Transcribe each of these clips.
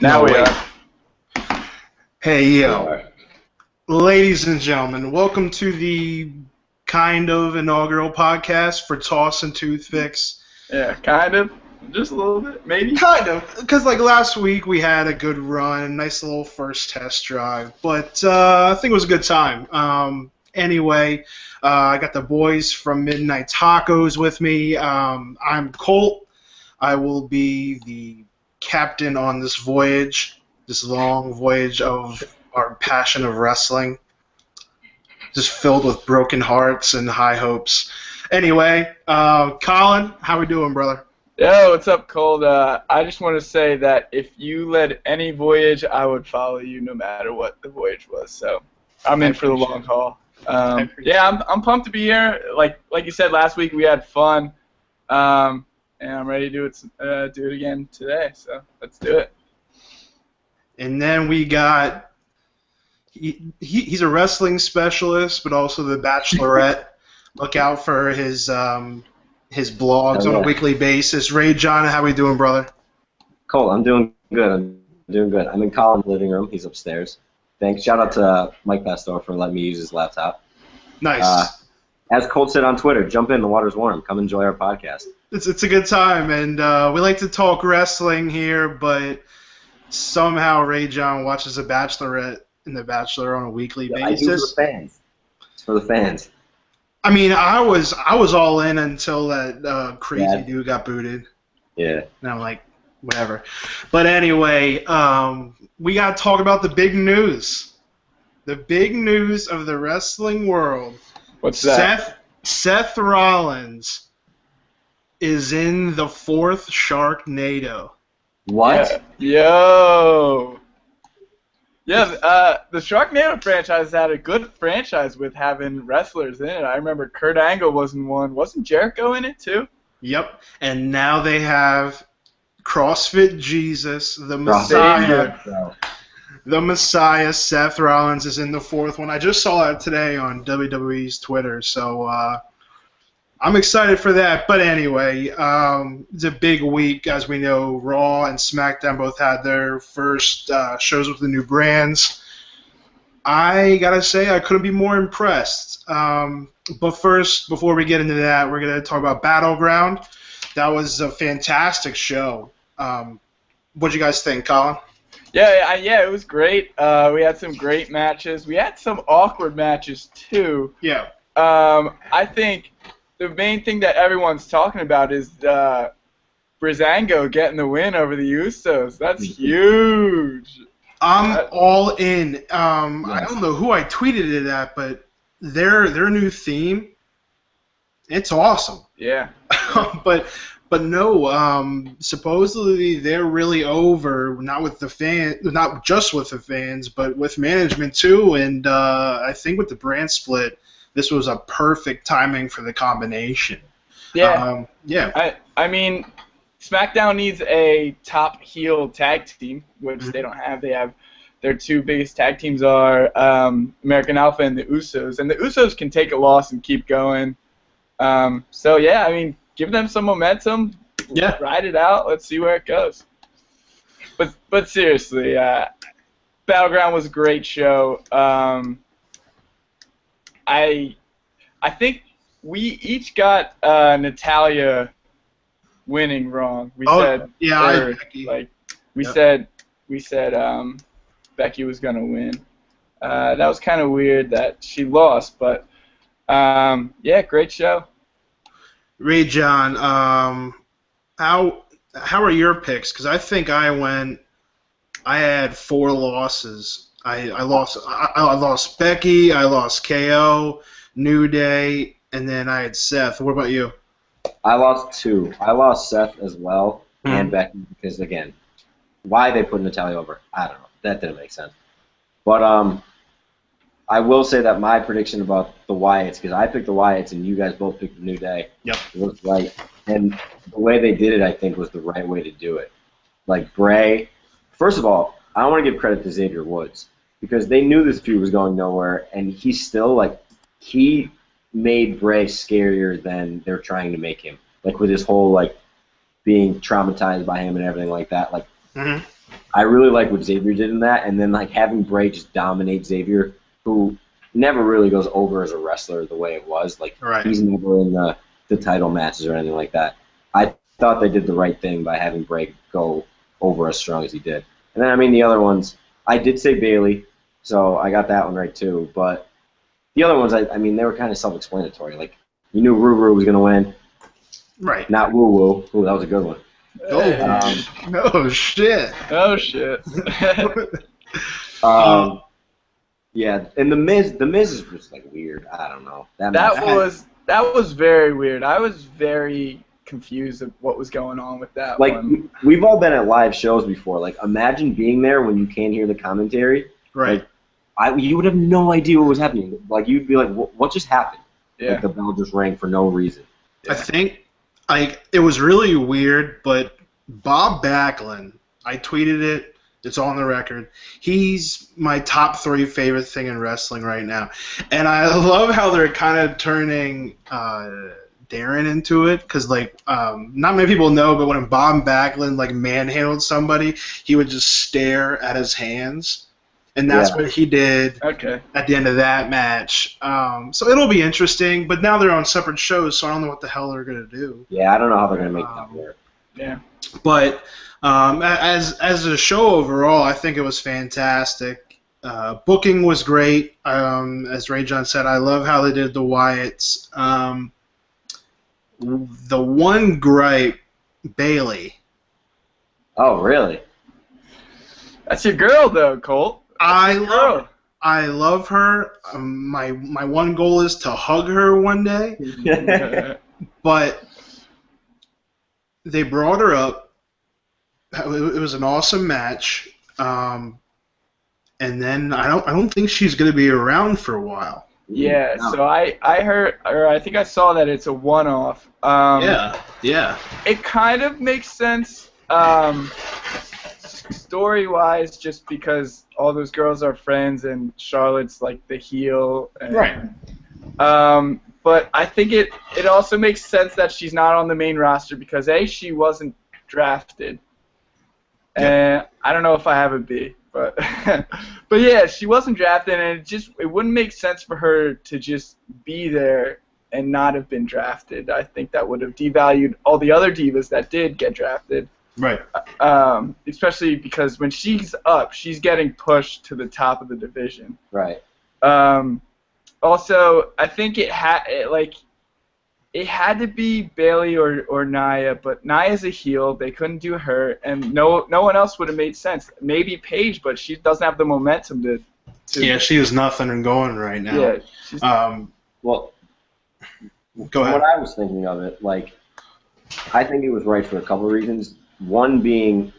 Now we are. Hey, yo. Ladies and gentlemen, welcome to the kind of inaugural podcast for Tossin Toothpicks. Yeah, kind of. Just a little bit, maybe. Kind of, because like last week we had a good run, nice little first test drive, but I think it was a good time. Anyway, I got the boys from Midnight Tacos with me. I'm Colt. I will be the captain on this voyage, this long voyage of our passion of wrestling, just filled with broken hearts and high hopes. Anyway, Colin, how we doing, brother? Yo, what's up, Cold? I just want to say that if you led any voyage, I would follow you no matter what the voyage was. So I'm in for the long haul. Yeah, I'm pumped to be here. Like you said last week, we had fun, and I'm ready to do it again today. So let's do it. And then we got he's a wrestling specialist, but also the Bachelorette. Look out for his blogs on a weekly basis. Rajon, how we doing, brother? Colt, I'm doing good. I'm in Colin's living room. He's upstairs. Thanks. Shout out to Mike Pastor for letting me use his laptop. Nice. As Colt said on Twitter, jump in. The water's warm. Come enjoy our podcast. It's a good time, and we like to talk wrestling here, but somehow Rajon watches The Bachelorette and The Bachelor on a weekly basis. I do it for the fans. It's for the fans. I mean, I was all in until that crazy dude got booted. Yeah. And I'm like, whatever. But anyway, we got to talk about the big news. The big news of the wrestling world. What's that? Seth Rollins is in the 4th Sharknado. What? Yeah. Yo. Yeah, the Sharknado franchise had a good franchise with having wrestlers in it. I remember Kurt Angle was in one. Wasn't Jericho in it too? Yep. And now they have CrossFit Jesus, the Messiah. The Messiah, Seth Rollins, is in the 4th one. I just saw it today on WWE's Twitter, so I'm excited for that. But anyway, it's a big week. As we know, Raw and SmackDown both had their first shows with the new brands. I got to say, I couldn't be more impressed. But first, before we get into that, we're going to talk about Battleground. That was a fantastic show. What did you guys think, Colin? Yeah, it was great. We had some great matches. We had some awkward matches, too. Yeah. I think the main thing that everyone's talking about is Breezango getting the win over the Usos. That's huge. I'm all in. Yes. I don't know who I tweeted it at, but their new theme, it's awesome. Yeah. But no, supposedly they're really over, not just with the fans, but with management too. And I think with the brand split, this was a perfect timing for the combination. Yeah. Yeah. I mean, SmackDown needs a top heel tag team, which they don't have. They have their two biggest tag teams are American Alpha and the Usos, and the Usos can take a loss and keep going. So yeah, I mean, give them some momentum. Yeah. Ride it out. Let's see where it goes. But seriously, Battleground was a great show. I think we each got Natalya winning wrong. We said Becky was gonna win. That was kind of weird that she lost, but yeah, great show. Rajon, how are your picks? Because I think I had 4 losses. I lost Becky, I lost KO, New Day, and then I had Seth. What about you? I lost 2. I lost Seth as well, and Becky, because, again, why they put Natalya over, I don't know. That didn't make sense. But I will say that my prediction about the Wyatts, because I picked the Wyatts and you guys both picked the New Day, was right. And the way they did it, I think, was the right way to do it. Like, Bray, first of all, I don't want to give credit to Xavier Woods, because they knew this feud was going nowhere, and he still, he made Bray scarier than they're trying to make him. Like, with his whole, being traumatized by him and everything like that. I really like what Xavier did in that, and then like having Bray just dominate Xavier, who never really goes over as a wrestler the way it was. Like he's never in the title matches or anything like that. I thought they did the right thing by having Bray go over as strong as he did. And then I mean the other ones, I did say Bayley, so I got that one right too. But the other ones, I mean, they were kind of self-explanatory. Like you knew Ruru was gonna win, right? Not Woo Woo. Ooh, that was a good one. Oh shit! Oh shit! Yeah, and the Miz is just like weird. I don't know. That was very weird. I was very confused of what was going on with that one. Like we've all been at live shows before. Like imagine being there when you can't hear the commentary. Right. Like, you would have no idea what was happening. Like you'd be like, what just happened? Yeah. Like the bell just rang for no reason. I think it was really weird, but Bob Backlund, I tweeted it. It's on the record. He's my top 3 favorite thing in wrestling right now, and I love how they're kind of turning Darren into it, because like not many people know, but when Bob Backlund like manhandled somebody, he would just stare at his hands. And that's what he did at the end of that match. So it'll be interesting, but now they're on separate shows, so I don't know what the hell they're going to do. Yeah, I don't know how they're going to make that work. Yeah. But as a show overall, I think it was fantastic. Booking was great. As Rajon said, I love how they did the Wyatts. The one gripe, Bayley. Oh, really? That's your girl, though, Colt. I love her. My one goal is to hug her one day. But they brought her up. It was an awesome match. And then I don't think she's going to be around for a while. Yeah. No. So I heard, or I think I saw that it's a one-off. Yeah. It kind of makes sense. Story-wise, just because all those girls are friends and Charlotte's like the heel. And, right. But I think it also makes sense that she's not on the main roster because A, she wasn't drafted. Yep. And I don't know if I have a B, but but yeah, she wasn't drafted, and it wouldn't make sense for her to just be there and not have been drafted. I think that would have devalued all the other divas that did get drafted. Right. Especially because when she's up, she's getting pushed to the top of the division. Right. Also, I think it had to be Bayley or Nia, but Nia's a heel. They couldn't do her, and no one else would have made sense. Maybe Paige, but she doesn't have the momentum to. Yeah, she has nothing and going right now. Yeah. Well, go ahead. What I was thinking of it, like, I think it was right for a couple of reasons. One being,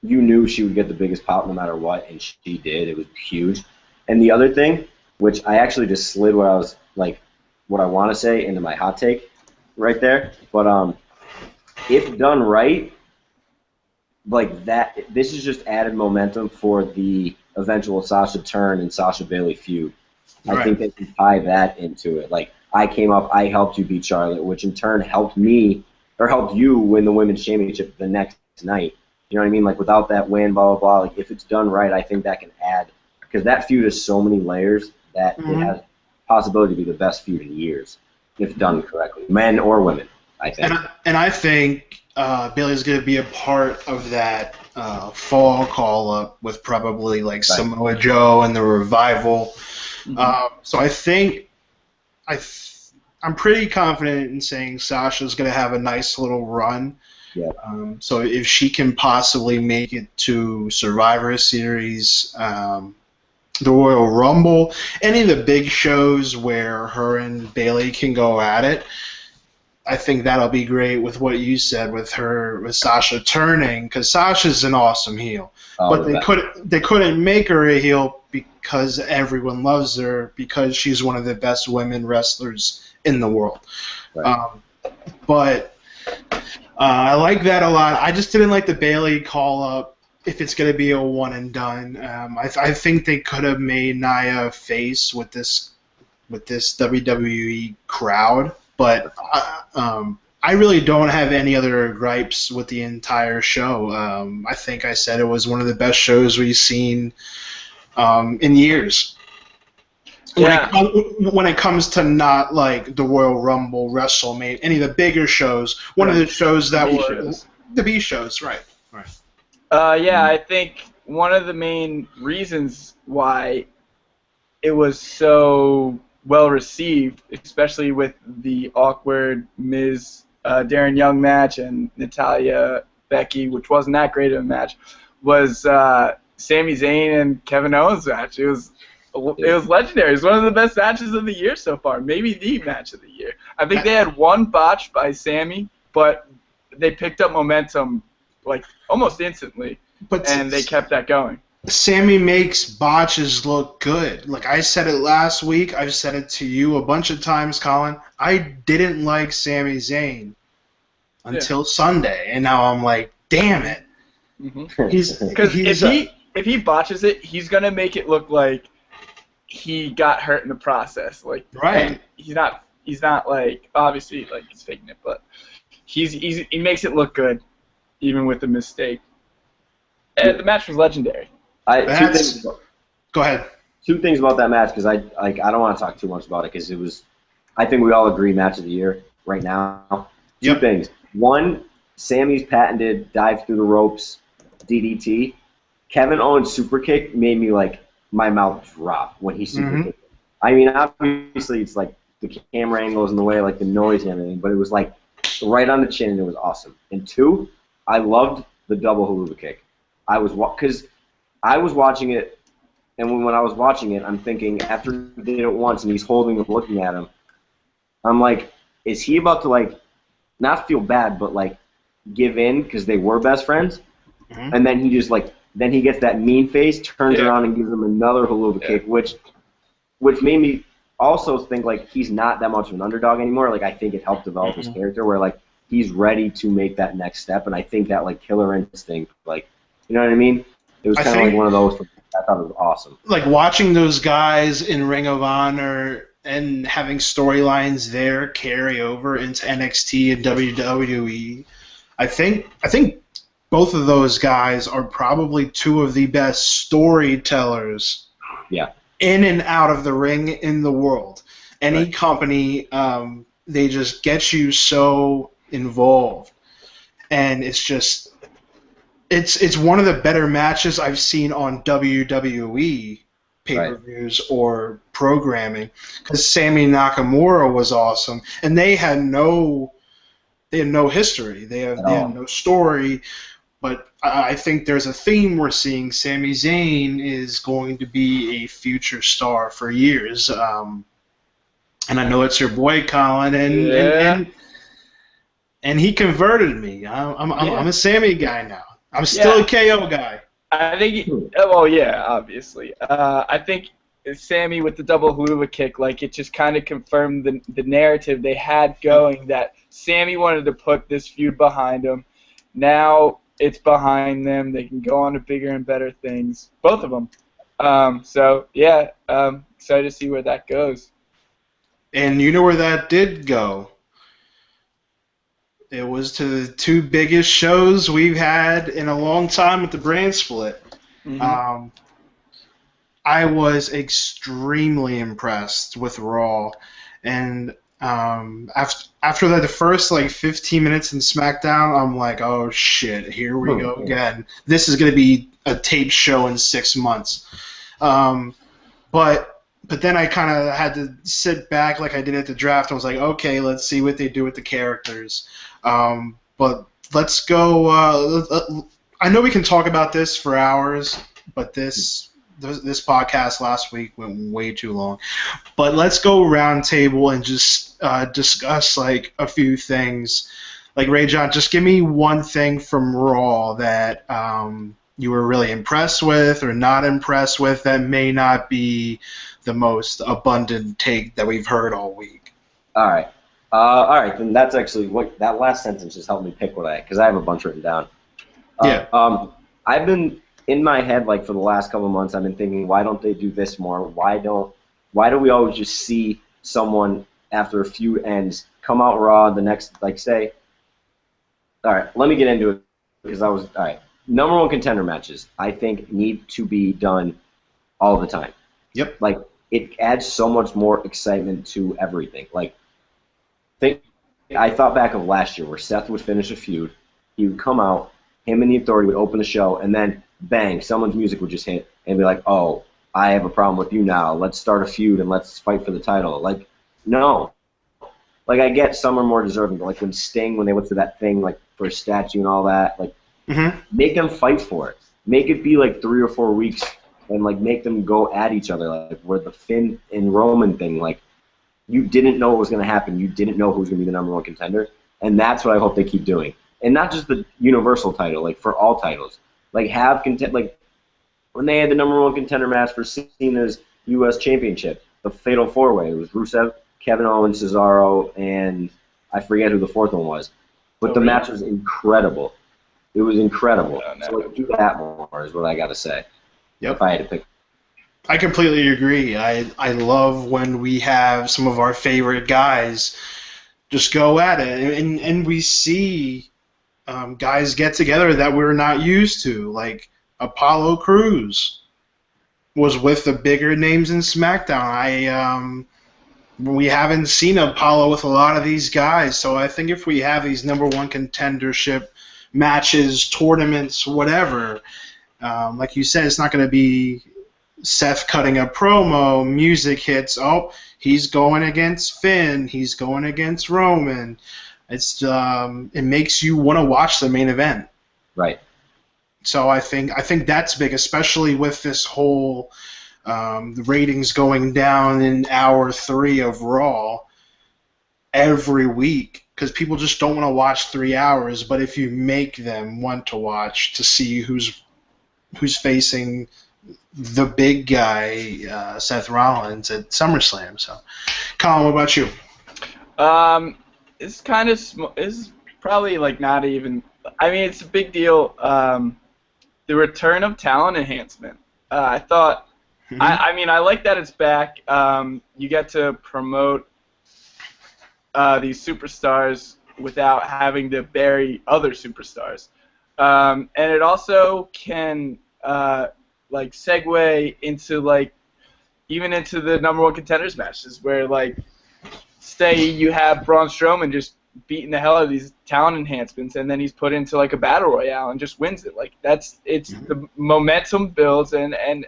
you knew she would get the biggest pop no matter what, and she did. It was huge. And the other thing, which I actually just slid what I want to say into my hot take right there. But if done right, like that, this is just added momentum for the eventual Sasha Turn and Sasha Bayley feud. Right. I think they can tie that into it. Like, I came up, I helped you beat Charlotte, which in turn helped me, or helped you win the women's championship the next night. You know what I mean? Like, without that win, blah, blah, blah. Like, if it's done right, I think that can add, because that feud has so many layers that it has possibility to be the best feud in years, if done correctly, men or women, I think. And I think Bayley's going to be a part of that fall call-up with probably like Samoa Joe and the Revival. So I think I'm pretty confident in saying Sasha's going to have a nice little run. Yeah. So if she can possibly make it to Survivor Series, the Royal Rumble, any of the big shows where her and Bayley can go at it, I think that'll be great with what you said with Sasha turning, because Sasha's an awesome heel. But they couldn't make her a heel because everyone loves her, because she's one of the best women wrestlers in the world. Right. But I like that a lot. I just didn't like the Bayley call-up. If it's going to be a one and done, I think they could have made Nia face with this WWE crowd, but I I really don't have any other gripes with the entire show. I think I said it was one of the best shows we've seen in years. Yeah. When it comes to not like the Royal Rumble, WrestleMania, any of the bigger shows, one of the shows that were the B shows, right? Yeah, I think one of the main reasons why it was so well received, especially with the awkward Miz Darren Young match and Natalya Becky, which wasn't that great of a match, was Sami Zayn and Kevin Owens match. It was legendary. It was one of the best matches of the year so far, maybe the match of the year. I think they had one botch by Sami, but they picked up momentum like almost instantly, and they kept that going. Sami makes botches look good. Like I said it last week, I've said it to you a bunch of times, Colin. I didn't like Sami Zayn until Sunday, and now I'm like, damn it. Mm-hmm. Because if he botches it, he's gonna make it look like he got hurt in the process. Like, right? He's not like obviously like he's faking it, but he makes it look good, even with the mistake. And the match was legendary. Go ahead. 2 things about that match, because I don't want to talk too much about it, because it was, I think we all agree, match of the year right now. 2 things. 1, Sammy's patented dive through the ropes DDT. Kevin Owens' super kick made me like my mouth drop when he super kicked. I mean, obviously it's like the camera angles in the way, like the noise and everything, but it was like right on the chin, and it was awesome. And 2, I loved the double haluva kick. Because I was watching it, and when I was watching it, I'm thinking, after he did it once and he's holding him, looking at him, I'm like, is he about to, like, not feel bad, but, like, give in because they were best friends? And then he just, like, then he gets that mean face, turns around and gives him another haluva kick, which made me also think, like, he's not that much of an underdog anymore. Like, I think it helped develop his character where, like, he's ready to make that next step, and I think that, like, killer instinct, like, you know what I mean? It was kind of like one of those. I thought it was awesome. Like watching those guys in Ring of Honor and having storylines there carry over into NXT and WWE. I think both of those guys are probably 2 of the best storytellers. In and out of the ring in the world. Any company, they just get you so involved, and it's just. It's one of the better matches I've seen on WWE pay-per-views or programming, because Sami Nakamura was awesome, and they had no history, they had no story, but I think there's a theme we're seeing. Sami Zayn is going to be a future star for years, and I know it's your boy Colin, and he converted me. I'm a Sami guy now. I'm still a KO guy. I think, obviously. I think Sami with the double haluva kick, like, it just kind of confirmed the narrative they had going, that Sami wanted to put this feud behind him. Now it's behind them. They can go on to bigger and better things, both of them. Excited to see where that goes. And you know where that did go? It was to the 2 biggest shows we've had in a long time with the brand split. I was extremely impressed with Raw, and after the first 15 minutes in SmackDown, I'm like, oh shit, here we go again. This is going to be a taped show in 6 months. But then I kind of had to sit back like I did at the draft and was like, okay, let's see what they do with the characters. But let's go. I know we can talk about this for hours, but this podcast last week went way too long. But let's go round table and just discuss like a few things. Like Rajon, just give me one thing from Raw that you were really impressed with or not impressed with that may not be the most abundant take that we've heard all week. All right, then that's actually what that last sentence just helped me pick what because I have a bunch written down. I've been in my head like for the last couple of months. I've been thinking, why don't they do this more? Why do we always just see someone after a feud ends, come out Raw the next, like, say, all right, let me get into it because all right. Number one contender matches, I think, need to be done all the time. Yep. Like, it adds so much more excitement to everything. Like, I thought back of last year where Seth would finish a feud, he would come out, him and the Authority would open the show, and then, bang, someone's music would just hit and be like, oh, I have a problem with you now. Let's start a feud and let's fight for the title. Like, no. Like, I get some are more deserving, but like when Sting, when they went through that thing, like, for a statue and all that, like, make them fight for it. Make it be like 3 or 4 weeks and like make them go at each other. Like where the Finn and Roman thing, like you didn't know what was going to happen. You didn't know who was going to be the number one contender. And that's what I hope they keep doing. And not just the Universal title, like for all titles. Like have like when they had the number one contender match for Cena's U.S. Championship, the Fatal 4-Way, it was Rusev, Kevin Owens, Cesaro, and I forget who the fourth one was. But the match was incredible. It was incredible. So like, do that more is what I got to say. Yep. If I had to pick. I completely agree. I love when we have some of our favorite guys just go at it. And we see guys get together that we're not used to. Like Apollo Crews was with the bigger names in SmackDown. We haven't seen Apollo with a lot of these guys. So I think if we have these number one contendership matches, tournaments, whatever, like you said, it's not going to be Seth cutting a promo, music hits, oh, he's going against Finn, he's going against Roman. It's it makes you want to watch the main event. Right. So I think that's big, especially with this whole the ratings going down in hour 3 of Raw every week. Because people just don't want to watch 3 hours, but if you make them want to watch to see who's facing the big guy, Seth Rollins at SummerSlam. So, Colin, what about you? It's kind of it's probably like not even. I mean, it's a big deal. The return of talent enhancement. I thought. I mean, I like that it's back. You get to promote these superstars without having to bury other superstars. And it also can like segue into like even into the number one contenders matches where like say you have Braun Strowman just beating the hell out of these talent enhancements and then he's put into like a battle royale and just wins it. Like the momentum builds and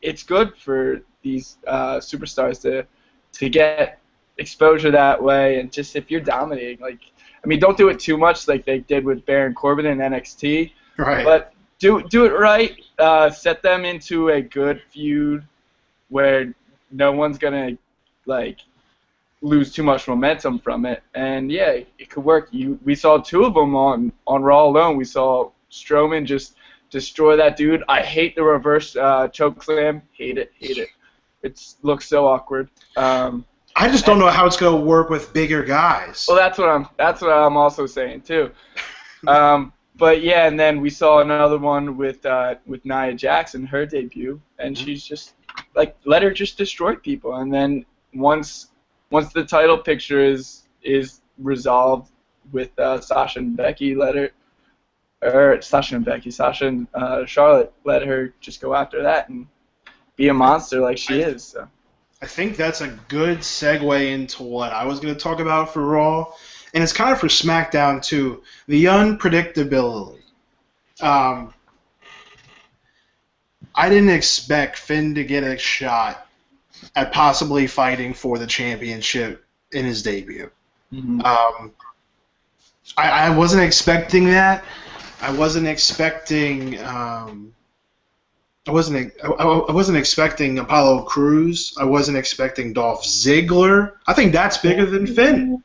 it's good for these superstars to get exposure that way, and just if you're dominating, like, I mean, don't do it too much like they did with Baron Corbin in NXT, right? But do it right. Set them into a good feud where no one's gonna like lose too much momentum from it, and yeah, it could work. We saw 2 of them on Raw alone. We saw Strowman just destroy that dude. I hate the reverse choke slam. Hate it. It looks so awkward. I just don't know how it's going to work with bigger guys. Well, that's what I'm also saying too. But yeah, and then we saw another one with Nia Jackson, her debut, and she's just like let her just destroy people, and then once the title picture is resolved with Sasha and Becky, Sasha and Charlotte, let her just go after that and be a monster like she is. So. I think that's a good segue into what I was going to talk about for Raw, and it's kind of for SmackDown too. The unpredictability. I didn't expect Finn to get a shot at possibly fighting for the championship in his debut. Mm-hmm. I wasn't expecting that. I wasn't expecting. I wasn't expecting Apollo Crews. I wasn't expecting Dolph Ziggler. I think that's bigger than Finn.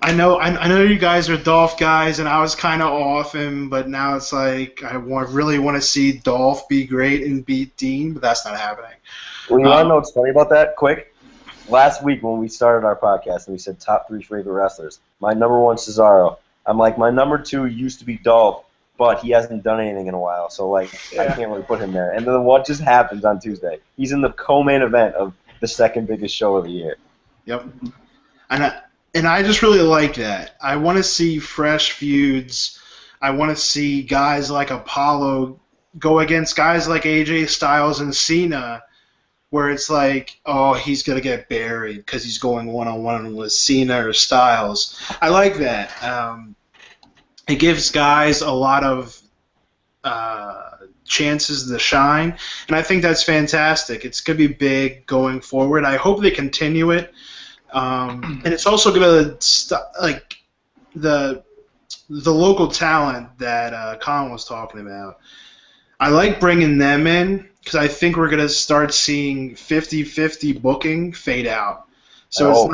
I know you guys are Dolph guys, and I was kind of off him, but now it's like I really want to see Dolph be great and beat Dean, but that's not happening. Well, you want to know what's funny about that? Quick. Last week when we started our podcast and we said top 3 favorite wrestlers, my number 1 Cesaro. I'm like, my number 2 used to be Dolph, but he hasn't done anything in a while, so like I can't really put him there. And then what just happens on Tuesday? He's in the co-main event of the second biggest show of the year. Yep. And I just really like that. I want to see fresh feuds. I want to see guys like Apollo go against guys like AJ Styles and Cena, where it's like, oh, he's going to get buried because he's going one-on-one with Cena or Styles. I like that. It gives guys a lot of chances to shine, and I think that's fantastic. It's going to be big going forward. I hope they continue it. And it's also going to like the local talent that Colin was talking about. I like bringing them in because I think we're going to start seeing 50-50 booking fade out. So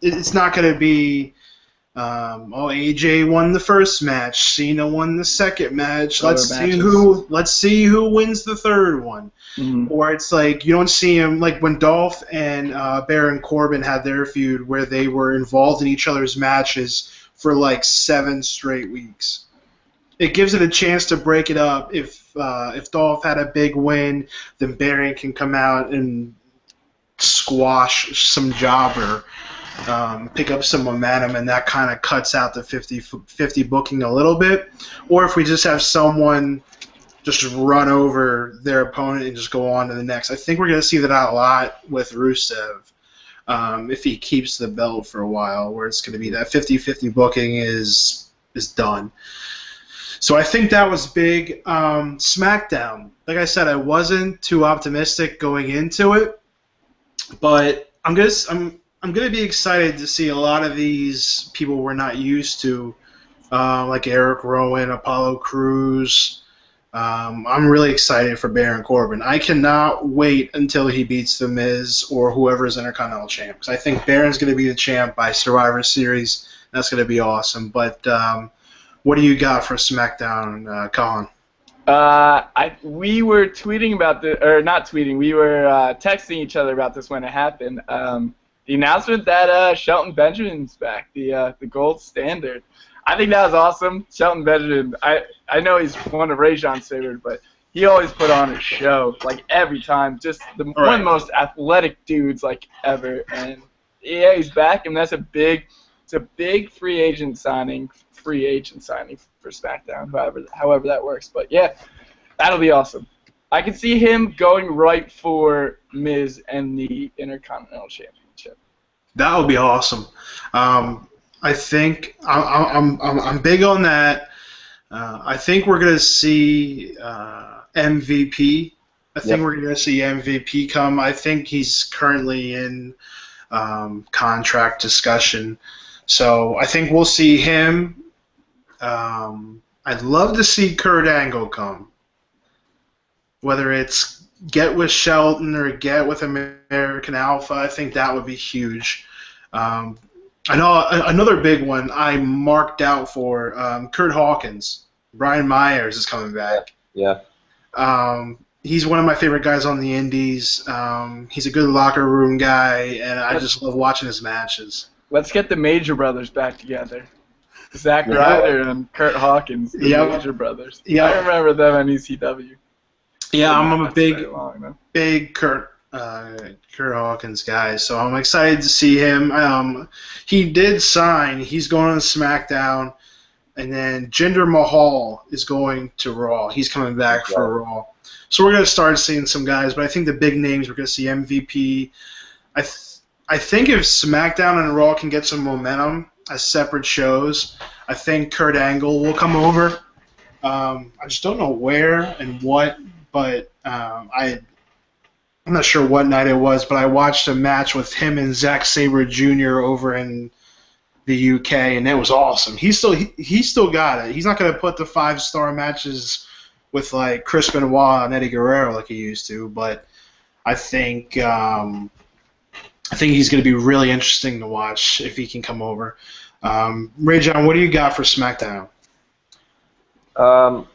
it's not going to be AJ won the first match, Cena won the second match. Let's see who wins the third one. Mm-hmm. Or it's like you don't see him like when Dolph and Baron Corbin had their feud where they were involved in each other's matches for like 7 straight weeks. It gives it a chance to break it up. If Dolph had a big win, then Baron can come out and squash some jobber. Pick up some momentum, and that kind of cuts out the 50-50 booking a little bit. Or if we just have someone just run over their opponent and just go on to the next. I think we're going to see that a lot with Rusev if he keeps the belt for a while, where it's going to be that 50-50 booking is done. So I think that was big. SmackDown, like I said, I wasn't too optimistic going into it, but I'm going to be excited to see a lot of these people we're not used to, like Eric Rowan, Apollo Crews. I'm really excited for Baron Corbin. I cannot wait until he beats The Miz or whoever's Intercontinental Champ, because I think Baron's going to be the champ by Survivor Series. That's going to be awesome. But what do you got for SmackDown, Colin? We were tweeting about not tweeting. We were texting each other about this when it happened. The announcement that Shelton Benjamin's back, the gold standard. I think that was awesome. Shelton Benjamin, I know he's one of Rajon's favorite, but he always put on a show, like every time. Just one of the most athletic dudes like ever. And yeah, he's back, and that's a big free agent signing for SmackDown, however that works. But yeah, that'll be awesome. I can see him going right for Miz and the Intercontinental Championship. That would be awesome. I think I'm big on that. I think we're gonna see MVP. I think we're gonna see MVP come. I think he's currently in contract discussion, so I think we'll see him. I'd love to see Kurt Angle come. Whether it's get with Shelton or get with American Alpha, I think that would be huge. I know another big one I marked out for Kurt Hawkins. Brian Myers is coming back. Yeah. He's one of my favorite guys on the Indies. He's a good locker room guy, and I just love watching his matches. Let's get the Major Brothers back together. Zack Ryder and Kurt Hawkins, the Major Brothers. Yeah. I remember them on ECW. Yeah, I'm a big Kurt Hawkins guy, so I'm excited to see him. He did sign. He's going on SmackDown, and then Jinder Mahal is going to Raw. He's coming back for Raw. So we're going to start seeing some guys, but I think the big names, we're going to see MVP. I think if SmackDown and Raw can get some momentum as separate shows, I think Kurt Angle will come over. I just don't know where and what, but I'm not sure what night it was, but I watched a match with him and Zack Sabre Jr. over in the UK, and it was awesome. He still got it. He's not going to put the 5-star matches with like Chris Benoit and Eddie Guerrero like he used to, but I think he's going to be really interesting to watch if he can come over. Rajon, what do you got for SmackDown? I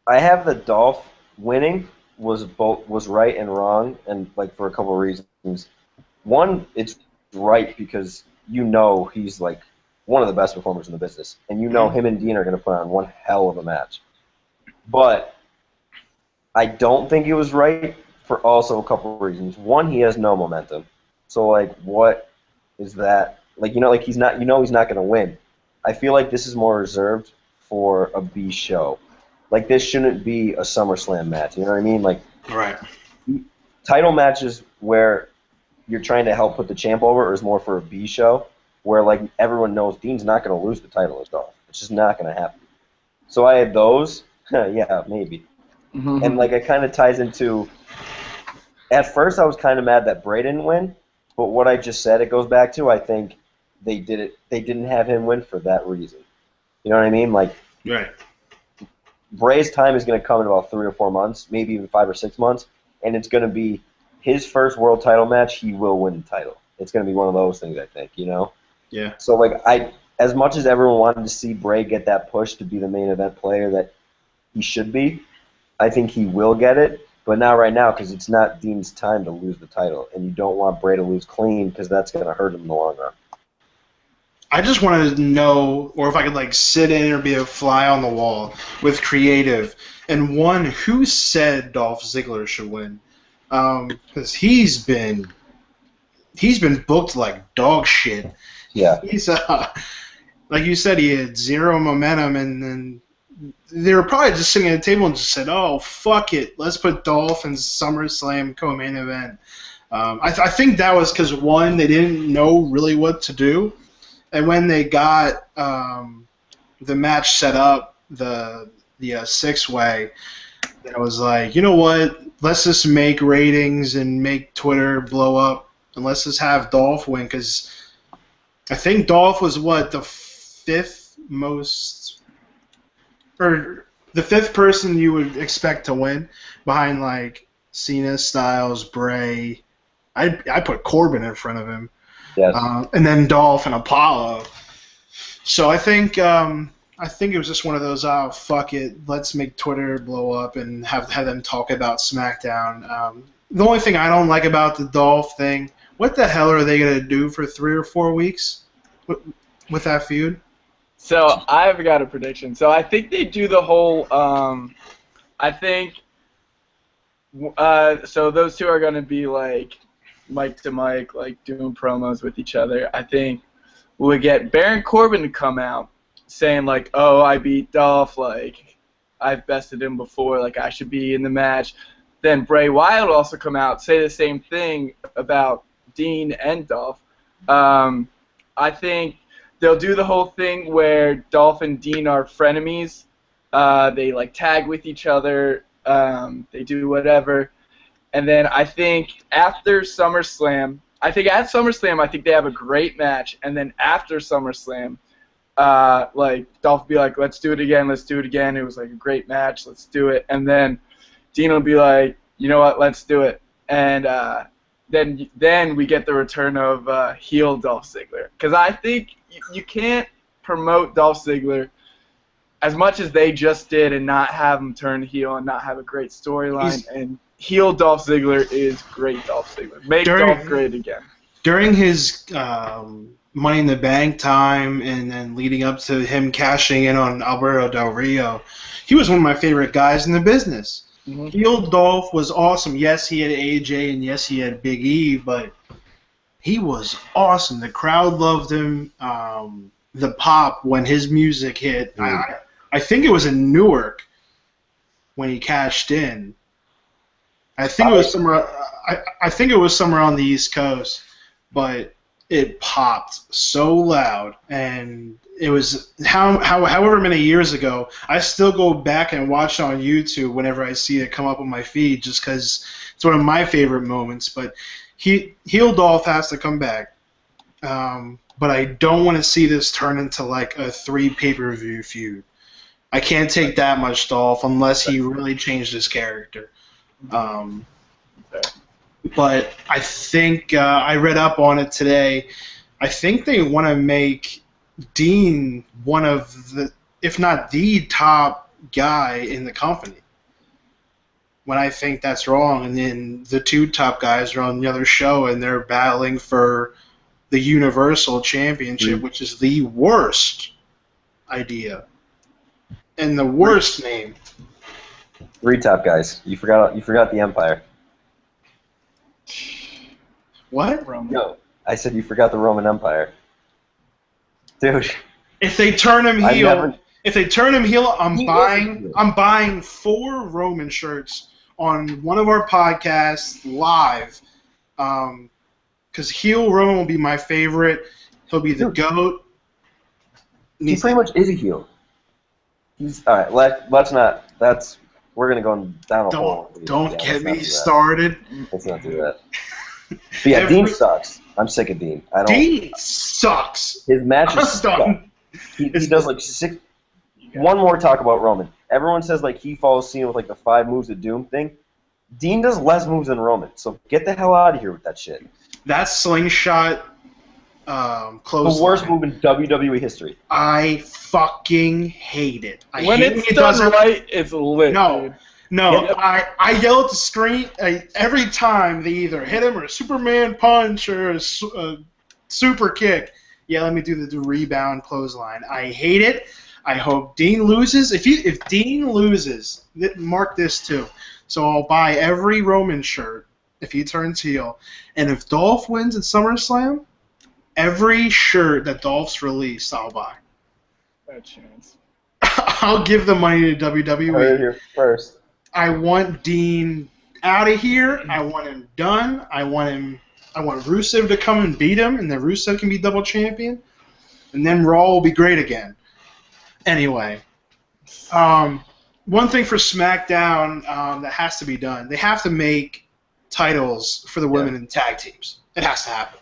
have the Dolph winning was right and wrong, and like for a couple of reasons. One, it's right because you know he's like one of the best performers in the business, and you know him and Dean are going to put on one hell of a match. But I don't think it was right for also a couple of reasons. One, he has no momentum. So like, what is that? Like, like he's not going to win. I feel like this is more reserved for a B show. Like, this shouldn't be a SummerSlam match. You know what I mean? Like, Right. title matches where you're trying to help put the champ over is more for a B show, where like everyone knows Dean's not going to lose the title to Dolph. It's just not going to happen. So I had those. Yeah, maybe. Mm-hmm. And like, it kind of ties into. At first, I was kind of mad that Bray didn't win, but what I just said, it goes back to, I think they did it. They didn't have him win for that reason. You know what I mean? Like, Right. Bray's time is going to come in about 3 or 4 months, maybe even 5 or 6 months, and it's going to be his first world title match. He will win the title. It's going to be one of those things, I think. Yeah. So like, as much as everyone wanted to see Bray get that push to be the main event player that he should be, I think he will get it. But not right now, because it's not Dean's time to lose the title, and you don't want Bray to lose clean, because that's going to hurt him in the long run. I just wanted to know, or if I could like sit in or be a fly on the wall with creative, and one, who said Dolph Ziggler should win? Because he's been booked like dog shit. Yeah. He's like you said, he had zero momentum, and then they were probably just sitting at a table and just said, "Oh, fuck it, let's put Dolph in SummerSlam co-main event." I think that was because, one, they didn't know really what to do, and when they got the match set up, the six-way, it was like, you know what? Let's just make ratings and make Twitter blow up, and let's just have Dolph win, because I think Dolph was the fifth person you would expect to win, behind like Cena, Styles, Bray. I put Corbin in front of him. Yes. And then Dolph and Apollo. So I think it was just one of those, fuck it, let's make Twitter blow up and have them talk about SmackDown. The only thing I don't like about the Dolph thing, what the hell are they going to do for 3 or 4 weeks with that feud? So I've got a prediction. So I think they do the whole. So those two are going to be like mic to mic, like doing promos with each other. I think we'll get Baron Corbin to come out saying like, "Oh, I beat Dolph. Like, I've bested him before. Like, I should be in the match." Then Bray Wyatt will also come out, say the same thing about Dean and Dolph. I think they'll do the whole thing where Dolph and Dean are frenemies. They like tag with each other. They do whatever. And then I think after SummerSlam, at SummerSlam, I think they have a great match. And then after SummerSlam, like Dolph will be like, "Let's do it again. Let's do it again. It was like a great match. Let's do it." And then Dean will be like, "You know what? Let's do it." And then we get the return of heel Dolph Ziggler, because I think you can't promote Dolph Ziggler as much as they just did and not have him turn heel and not have a great storyline. And heel Dolph Ziggler is great Dolph Ziggler. Make Dolph great again. During his Money in the Bank time, and then leading up to him cashing in on Alberto Del Rio, he was one of my favorite guys in the business. Mm-hmm. Heel Dolph was awesome. Yes, he had AJ, and yes, he had Big E, but he was awesome. The crowd loved him. The pop when his music hit. Mm-hmm. I think it was in Newark when he cashed in. I think it was somewhere. I think it was somewhere on the East Coast, but it popped so loud, and it was however many years ago. I still go back and watch it on YouTube whenever I see it come up on my feed, just because it's one of my favorite moments. But heel Dolph has to come back, but I don't want to see this turn into like a 3 pay-per-view feud. I can't take that much Dolph unless he really changed his character. But I think I read up on it today. I think they want to make Dean one of the, if not the top guy in the company. When I think that's wrong, and then the 2 top guys are on the other show and they're battling for the Universal Championship, which is the worst idea and the worst name. 3 top guys. You forgot the Empire. What? Roman. No, I said you forgot the Roman Empire. Dude. If they turn him heel, I'm buying 4 Roman shirts on one of our podcasts live. Because heel Roman will be my favorite. He'll be the GOAT. He pretty much is a heel. All right, let's not. We're gonna go down a hole. Don't get me started. Let's not do that. But yeah, Dean sucks. I'm sick of Dean. Dean sucks. His matches suck. He does like 6. One more talk about Roman. Everyone says like he follows Cena with like the 5 moves of doom thing. Dean does less moves than Roman, so get the hell out of here with that shit. That slingshot close. The worst move in WWE history. I fucking hate it. When it's done right, it's lit. No. I yell at the screen every time they either hit him or a Superman punch or a super kick. Yeah, let me do the rebound clothesline. I hate it. I hope Dean loses. If Dean loses, mark this too. So I'll buy every Roman shirt if he turns heel. And if Dolph wins at SummerSlam, every shirt that Dolph's released, I'll buy. Bad chance. I'll give the money to WWE. Heard here first. I want Dean out of here. I want him done. I want Rusev to come and beat him, and then Rusev can be double champion. And then Raw will be great again. Anyway, one thing for SmackDown that has to be done, they have to make titles for the women in tag teams. It has to happen.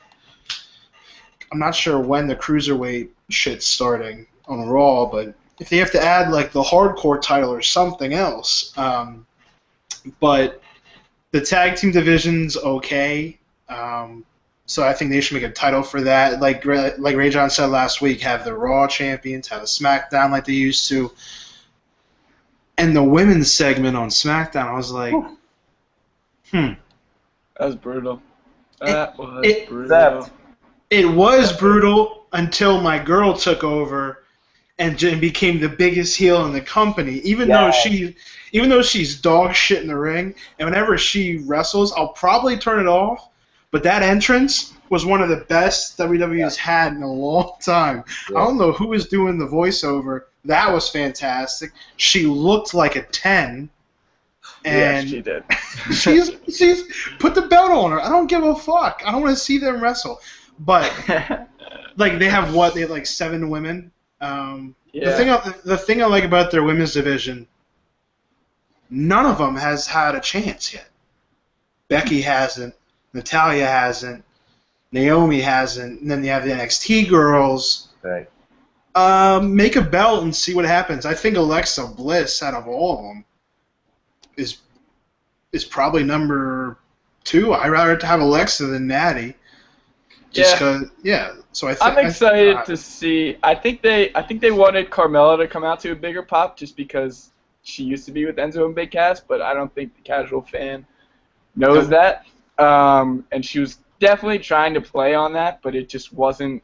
I'm not sure when the Cruiserweight shit's starting on Raw, but if they have to add like the hardcore title or something else. But the tag team division's okay. So I think they should make a title for that. Like Rajon said last week, have the Raw champions, have a SmackDown like they used to. And the women's segment on SmackDown, I was like, That was brutal. Brutal. It was brutal until my girl took over and became the biggest heel in the company. Even though she's dog shit in the ring, and whenever she wrestles, I'll probably turn it off. But that entrance was one of the best WWE's had in a long time. Yeah. I don't know who was doing the voiceover. That was fantastic. She looked like a 10. And she did. she's put the belt on her. I don't give a fuck. I don't want to see them wrestle. But like they have like 7 women. The thing I like about their women's division, none of them has had a chance yet. Becky hasn't. Natalya hasn't. Naomi hasn't. And then you have the NXT girls. Right. Make a belt and see what happens. I think Alexa Bliss, out of all of them, is probably number 2. I'd rather have Alexa than Natty. So I'm excited to see. I think they wanted Carmella to come out to a bigger pop just because she used to be with Enzo and Big Cass, but I don't think the casual fan knows that. And she was definitely trying to play on that, but it just wasn't.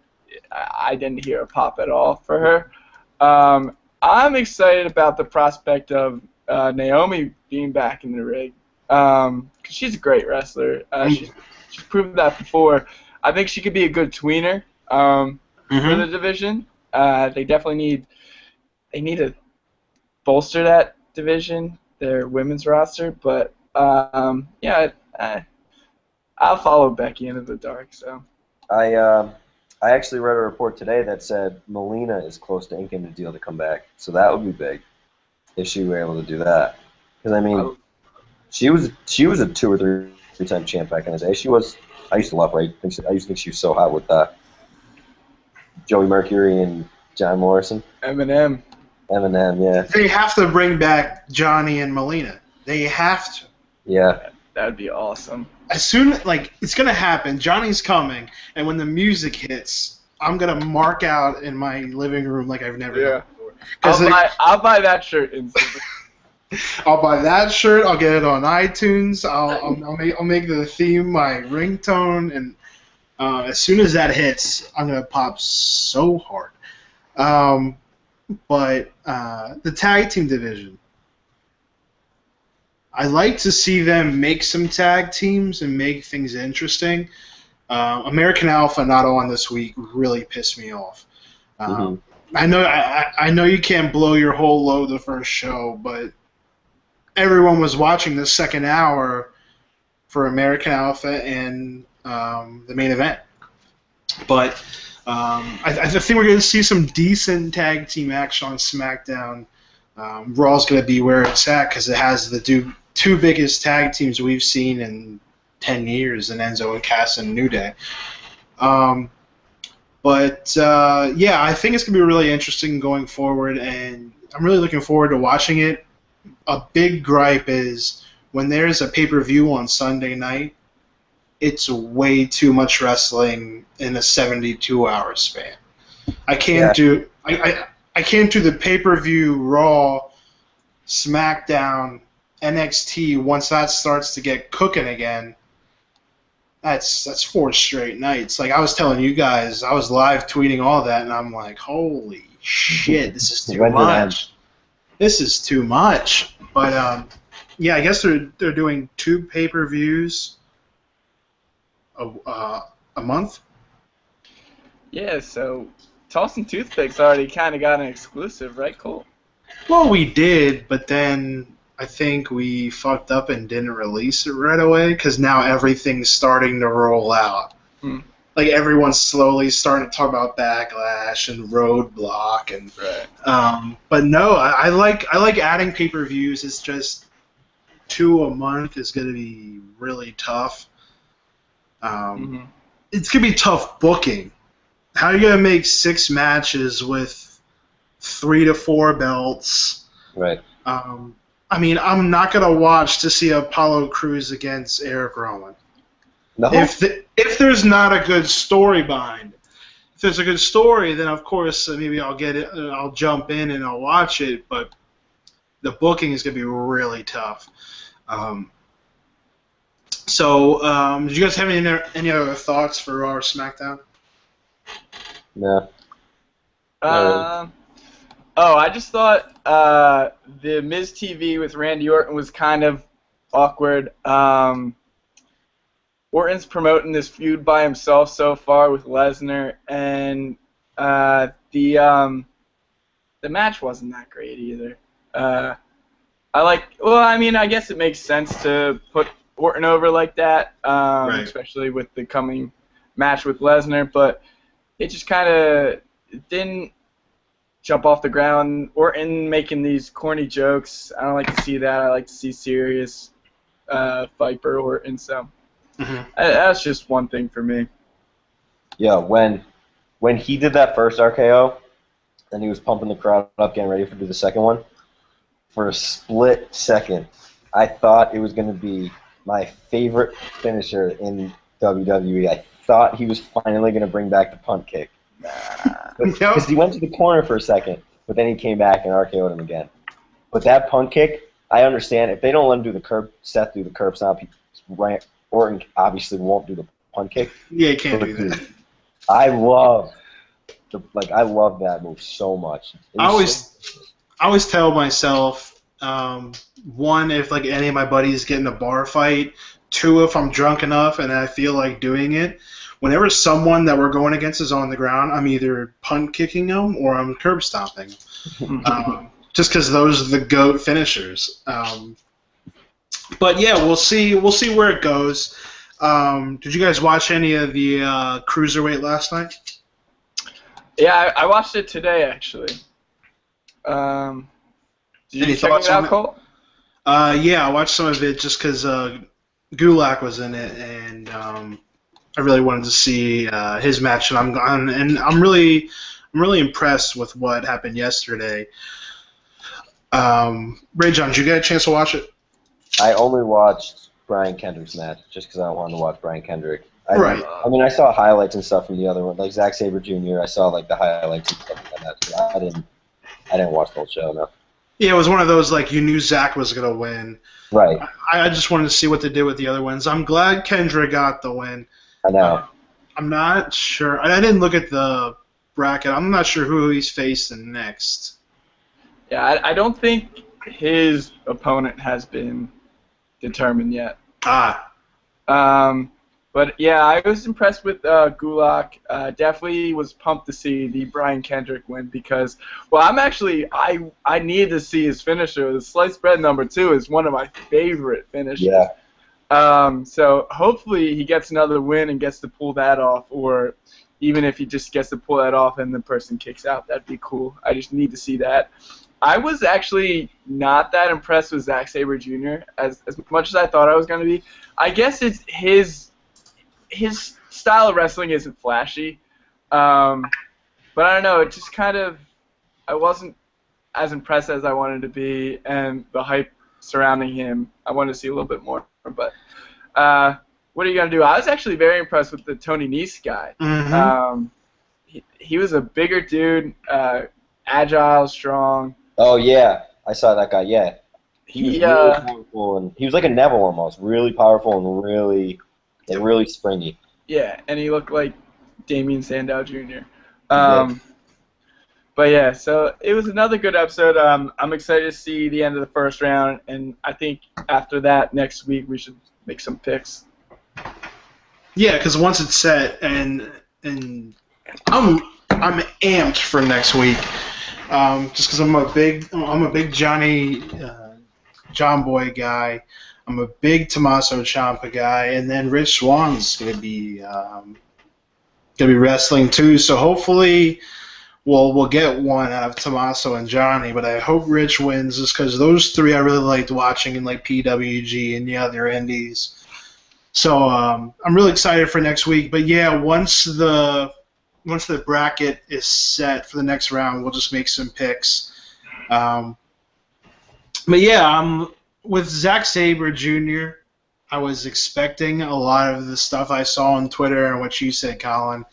I didn't hear a pop at all for her. I'm excited about the prospect of Naomi being back in the ring because she's a great wrestler. She's proved that before. I think she could be a good tweener for the division. They definitely need to bolster that division, their women's roster. But I'll follow Becky into the dark. So I actually read a report today that said Melina is close to inking the deal to come back. So that would be big if she were able to do that. Because I mean, she was a 2 or 3 time champ back in the day. I used to love her. I used to think she was so hot with Joey Mercury and John Morrison. Eminem, yeah. They have to bring back Johnny and Melina. They have to. Yeah. That'd be awesome. As soon it's gonna happen. Johnny's coming, and when the music hits, I'm gonna mark out in my living room like I've never done before. I'll buy that shirt instantly. I'll buy that shirt. I'll get it on iTunes. I'll make the theme my ringtone, and as soon as that hits, I'm gonna pop so hard. But the tag team division, I like to see them make some tag teams and make things interesting. American Alpha not on this week really pissed me off. I know you can't blow your whole load the first show, but everyone was watching the second hour for American Alpha and the main event. But I think we're going to see some decent tag team action on SmackDown. Raw's going to be where it's at because it has the two biggest tag teams we've seen in 10 years in Enzo and Cass and New Day. Yeah, I think it's going to be really interesting going forward, and I'm really looking forward to watching it. A big gripe is when there's a pay-per-view on Sunday night, it's way too much wrestling in a 72-hour span. I can't do the pay-per-view Raw, SmackDown, NXT once that starts to get cooking again. That's 4 straight nights. Like I was telling you guys, I was live tweeting all that, and I'm like, holy shit, this is too much. This is too much. But yeah, I guess they're doing 2 pay-per-views a month. Yeah, so Tossin Toothpicks already kind of got an exclusive, right, Colt? Well, we did, but then I think we fucked up and didn't release it right away because now everything's starting to roll out. Like everyone's slowly starting to talk about Backlash and Roadblock and. Right. But no, I like adding pay-per-views. It's just 2 a month is going to be really tough. It's going to be tough booking. How are you going to make 6 matches with 3 to 4 belts? Right. I mean, I'm not going to watch to see Apollo Crews against Eric Rowan. No. If there's not a good story behind it. If there's a good story, then of course maybe I'll get it. I'll jump in and I'll watch it. But the booking is going to be really tough. Did you guys have any other thoughts for Raw or SmackDown? No. I just thought the Miz TV with Randy Orton was kind of awkward. Orton's promoting this feud by himself so far with Lesnar, and the match wasn't that great either. I guess it makes sense to put Orton over like that, Right. especially with the coming match with Lesnar, but it just kind of didn't jump off the ground. Orton making these corny jokes, I don't like to see that. I like to see serious Viper Orton, so that's just one thing for me. Yeah, when he did that first RKO, and he was pumping the crowd up, getting ready to do the second one, for a split second, I thought it was going to be my favorite finisher in WWE. I thought he was finally going to bring back the punt kick. Because he went to the corner for a second, but then he came back and RKO'd him again. But that punt kick, I understand. If they don't let him do the curb, Seth do the curb stomp, Orton obviously won't do the punt kick. Yeah, he can't do that. I love that move so much. I always tell myself, 1, if like any of my buddies get in a bar fight, 2, if I'm drunk enough and I feel like doing it. Whenever someone that we're going against is on the ground, I'm either punt kicking them or I'm curb stomping. Just because those are the GOAT finishers. But yeah, we'll see where it goes. Did you guys watch any of the Cruiserweight last night? Yeah, I watched it today actually. Did you check it out, Colt? Yeah, I watched some of it just because Gulak was in it, and I really wanted to see his match, and I'm really impressed with what happened yesterday. Rajon, did you get a chance to watch it? I only watched Brian Kendrick's match just because I wanted to watch Brian Kendrick. I saw highlights and stuff from the other one, like Zack Sabre Jr. I saw like the highlights and stuff like that. So I didn't watch the whole show. No. Yeah, it was one of those like you knew Zack was gonna win. Right. I just wanted to see what they did with the other ones. I'm glad Kendrick got the win. I know. I'm not sure. I didn't look at the bracket. I'm not sure who he's facing next. Yeah, I don't think his opponent has been determined yet. But yeah, I was impressed with Gulak. Definitely was pumped to see the Brian Kendrick win because, well, I need to see his finisher. The sliced bread #2 is one of my favorite finishers. Yeah. So hopefully he gets another win and gets to pull that off, or even if he just gets to pull that off and the person kicks out, that'd be cool. I just need to see that. I was actually not that impressed with Zack Sabre Jr. as much as I thought I was going to be. I guess it's his style of wrestling isn't flashy, but I don't know. It just kind of, I wasn't as impressed as I wanted to be, and the hype surrounding him, I wanted to see a little bit more. But what are you gonna do? I was actually very impressed with the Tony Nese guy. Mm-hmm. He was a bigger dude, agile, strong. Oh yeah, I saw that guy. Yeah, he was really powerful, and he was like a Neville almost, really powerful and really springy. Yeah, and he looked like Damien Sandow Jr. Yeah. But yeah, so it was another good episode. I'm excited to see the end of the first round, and I think after that, next week, we should make some picks. Yeah, because once it's set, and I'm amped for next week, just because I'm a big John Boy guy. I'm a big Tommaso Ciampa guy, and then Rich Swann's gonna be wrestling too. So hopefully, we'll get one out of Tommaso and Johnny. But I hope Rich wins, just because those three I really liked watching in like PWG and the other indies. So I'm really excited for next week. But yeah, once the bracket is set for the next round, we'll just make some picks. But yeah, with Zack Sabre Jr., I was expecting a lot of the stuff I saw on Twitter and what you said, Colin.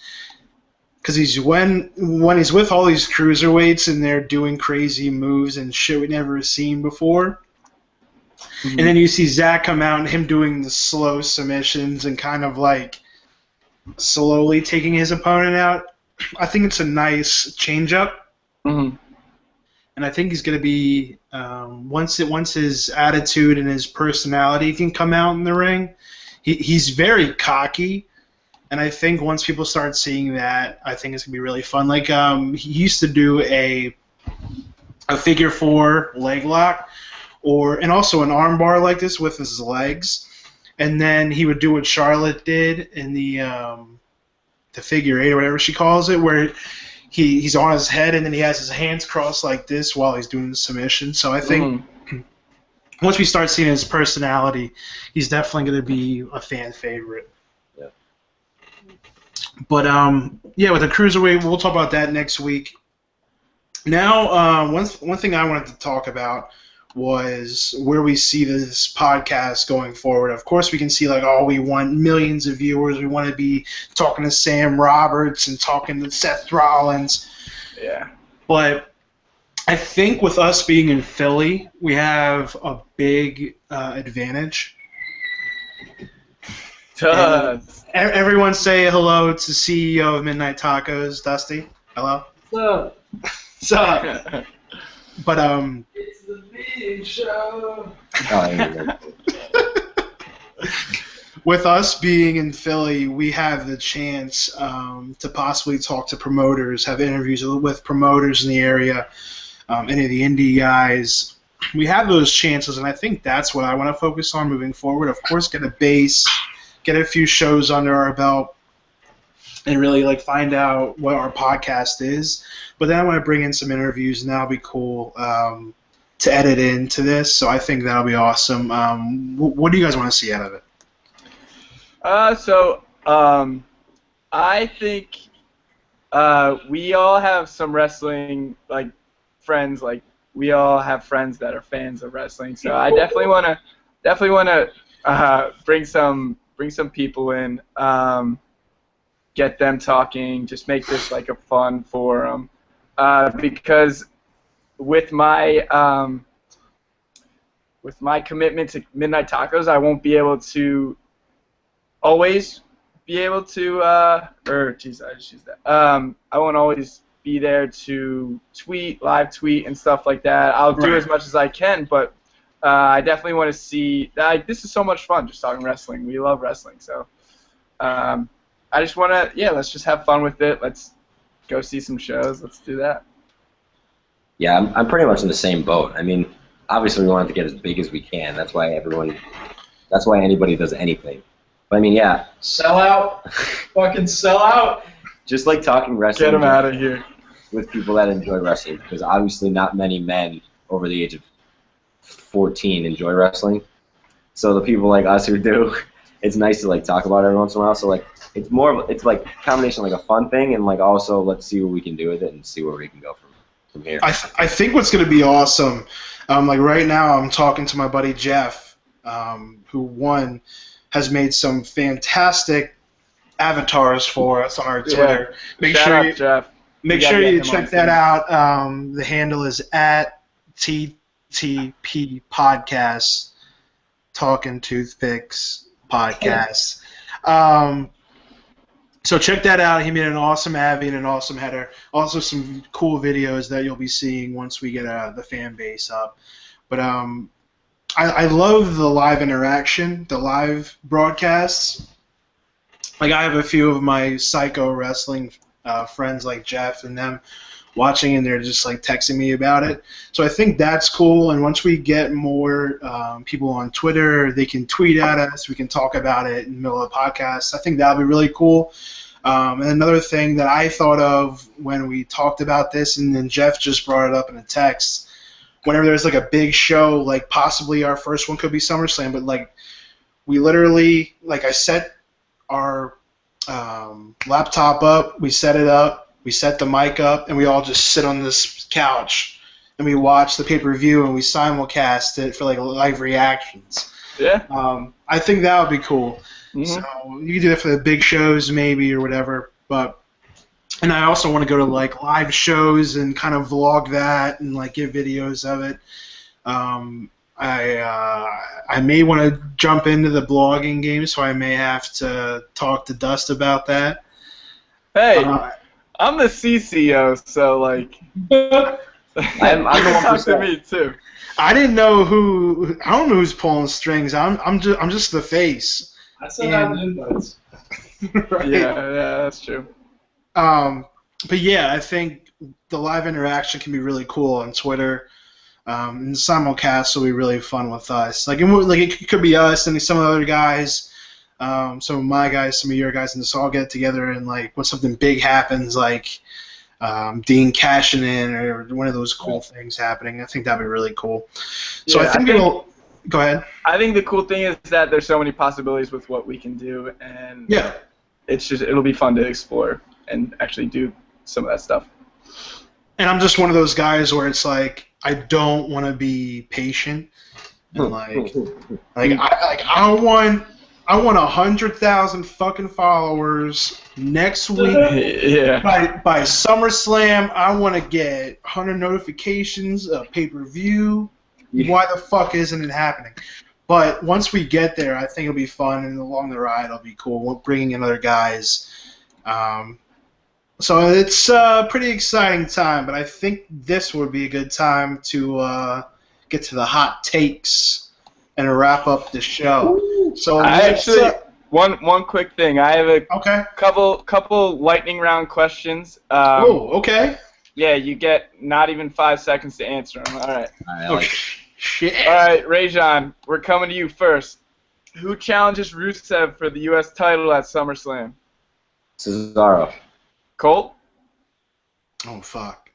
Because when he's with all these cruiserweights and they're doing crazy moves and shit we've never seen before, and then you see Zack come out and him doing the slow submissions and kind of like slowly taking his opponent out, I think it's a nice change-up. Mm-hmm. And I think he's going to be once his attitude and his personality can come out in the ring. He's very cocky, and I think once people start seeing that, I think it's going to be really fun. Like he used to do a figure 4 leg lock, and also an arm bar like this with his legs, and then he would do what Charlotte did in the figure 8 or whatever she calls it, where he's on his head and then he has his hands crossed like this while he's doing the submission. So I think once we start seeing his personality, he's definitely going to be a fan favorite. Yeah. But yeah, with the cruiserweight, we'll talk about that next week. Now, one thing I wanted to talk about was where we see this podcast going forward. Of course, we can see we want millions of viewers. We want to be talking to Sam Roberts and talking to Seth Rollins. Yeah. But I think with us being in Philly, we have a big advantage. Everyone say hello to CEO of Midnight Tacos, Dusty. Hello. What's up? So, but it's the big show. With us being in Philly, we have the chance to possibly talk to promoters, have interviews with promoters in the area, any of the indie guys. We have those chances, and I think that's what I want to focus on moving forward. Of course, get a base, get a few shows under our belt, and really find out what our podcast is. But then I want to bring in some interviews, and that'll be cool to edit into this. So I think that'll be awesome. What do you guys want to see out of it? I think we all have some wrestling friends. We all have friends that are fans of wrestling. So I definitely want to bring some people in. Get them talking, just make this a fun forum. Because with my commitment to Midnight Tacos, I won't be able to always be able to, I just used that. I won't always be there to live tweet and stuff like that. I'll do as much as I can, but I definitely want to see. This is so much fun, just talking wrestling. We love wrestling, so I just want to, let's just have fun with it. Let's go see some shows. Let's do that. Yeah, I'm pretty much in the same boat. I mean, obviously we want it to get as big as we can. That's why anybody does anything. But I mean, yeah. Sell out. Fucking sell out. Just like talking wrestling. Get them out of here. With people that enjoy wrestling, because obviously not many men over the age of 14 enjoy wrestling. So the people like us who do, it's nice to like talk about it every once in a while. So like it's like a combination of like a fun thing and like also let's see what we can do with it and see where we can go from here. I think what's going to be awesome, like right now I'm talking to my buddy Jeff, who has made some fantastic avatars for us on our Twitter. Shout out, Jeff. Make sure you check that out. The handle is at TTP Podcast, Talking Toothpicks Podcast. So check that out. He made an awesome Avi and an awesome header. Also some cool videos that you'll be seeing once we get the fan base up. But I love the live interaction, the live broadcasts. Like I have a few of my Psycho Wrestling friends like Jeff and them watching, and they're just like texting me about it. So I think that's cool. And once we get more people on Twitter, they can tweet at us. We can talk about it in the middle of the podcast. I think that'll be really cool. And another thing that I thought of when we talked about this, and then Jeff just brought it up in a text, whenever there's like a big show, like possibly our first one could be SummerSlam, but like we literally, like I set our laptop up, we set it up, we set the mic up, and we all just sit on this couch and we watch the pay-per-view and we simulcast it for like live reactions. Yeah. I think that would be cool. Mm-hmm. So you can do that for the big shows maybe or whatever. And I also want to go to like live shows and kind of vlog that and like get videos of it. I may want to jump into the blogging game, so I may have to talk to Dust about that. Hey, I'm the CCO, so like, I'm the one talk to me too. I didn't know who. I don't know who's pulling strings. I'm just the face. I sent out the invites. Right? Yeah, that's true. But yeah, I think the live interaction can be really cool on Twitter. And simulcast will be really fun with us. Like it could be us and some of the other guys, some of my guys, some of your guys, and just all get together and like when something big happens, like Dean cashing in or one of those cool things happening. I think that'd be really cool. So Yeah, I think it'll. Go ahead. I think the cool thing is that there's so many possibilities with what we can do, and Yeah. it'll be fun to explore and actually do some of that stuff. And I'm just one of those guys where it's like I don't want to be patient and I want 100,000 fucking followers next week. Yeah. By SummerSlam, I want to get 100 notifications of pay-per-view. Why the fuck isn't it happening? But once we get there, I think it'll be fun, and along the ride, it'll be cool. Bringing in other guys. So it's a pretty exciting time, but I think this would be a good time to get to the hot takes and wrap up the show. So I actually one quick thing. I have a couple lightning round questions. Okay. Yeah, you get not even 5 seconds to answer them. All right. Shit. All right, Rajon, we're coming to you first. Who challenges Rusev for the U.S. title at SummerSlam? Cesaro. Colt? Oh, fuck.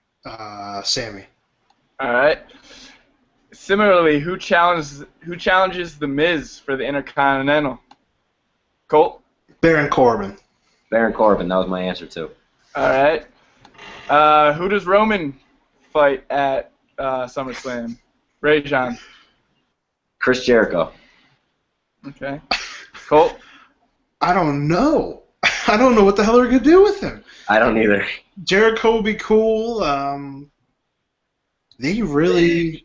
Sammy. All right. Similarly, who challenges The Miz for the Intercontinental? Colt? Baron Corbin. Baron Corbin, that was my answer too. All right. Who does Roman fight at SummerSlam? Rajon. Chris Jericho. Okay. Colt? I don't know. I don't know what the hell they're going to do with him. I don't either. Jericho would be cool. They really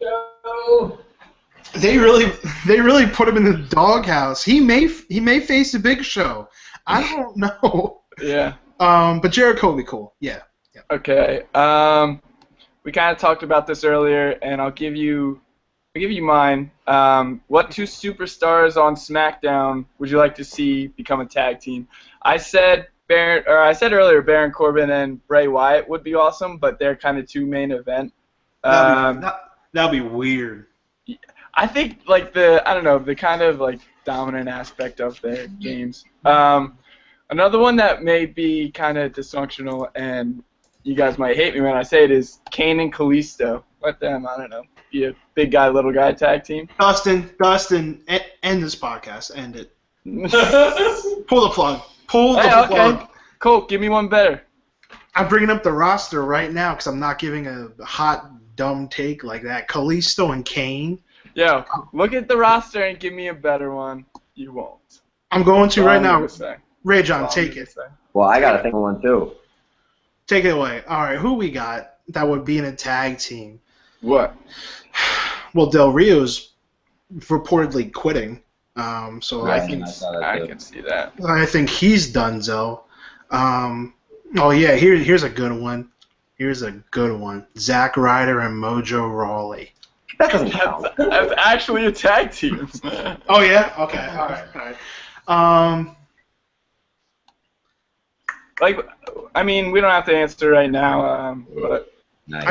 put him in the doghouse. He may face a Big Show. I don't know. Yeah. But Jericho would be cool. Yeah. Okay. We kind of talked about this earlier, and I'll give you I'll give you mine. What two superstars on SmackDown would you like to see become a tag team? I said earlier Baron Corbin and Bray Wyatt would be awesome, but they're kind of two main event. That'd be weird. I think like the kind of like dominant aspect of their games. Another one that may be kind of dysfunctional, and you guys might hate me when I say it, is Kane and Kalisto. Let them, I don't know, be a big guy, little guy tag team. Dustin, end this podcast. End it. Pull the plug. Pull the plug. Okay. Colt, give me one better. I'm bringing up the roster right now because I'm not giving a hot, dumb take like that. Kalisto and Kane. Yo, look at the roster and give me a better one. You won't. I'm going to right now. Rajon, take it. Well, I got to think of one too. Take it away. All right, who we got that would be in a tag team? What? Well, Del Rio's reportedly quitting. So Right, I can see that. I think he's donezo. Oh yeah, here's a good one. Here's a good one. Zack Ryder and Mojo Rawley. That doesn't count. That's actually a tag team. Oh yeah. Okay. All right. Like, I mean, we don't have to answer right now, but Nice.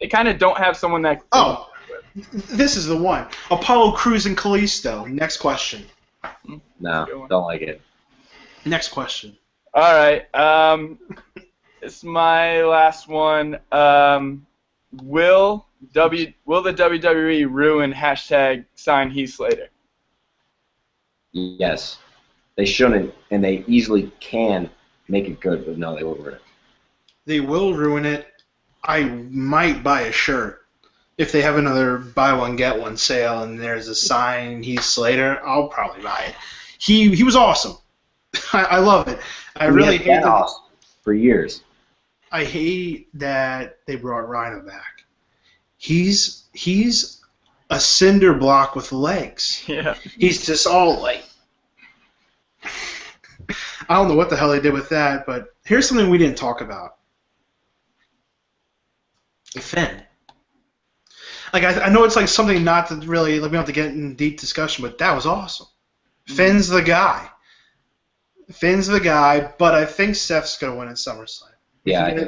I kind of don't have someone that. Oh, this is the one. Apollo Crews and Kalisto. Next question. No, don't like it. Next question. All right. It's my last one. Will the WWE ruin # sign Heath Slater? Yes. They shouldn't, and they easily can make it good, but no, they won't ruin it. They will ruin it. I might buy a shirt. If they have another buy one get one sale and there's a sign Heath Slater, I'll probably buy it. He was awesome. I love it. I really hate that awesome for years. I hate that they brought Rhino back. He's a cinder block with legs. Yeah. He's just all like, I don't know what the hell they did with that, but here's something we didn't talk about. Finn. Like I know it's like something not to really, like we don't have to get in deep discussion, but that was awesome. Finn's the guy. Finn's the guy, but I think Seth's gonna win at SummerSlam. Yeah,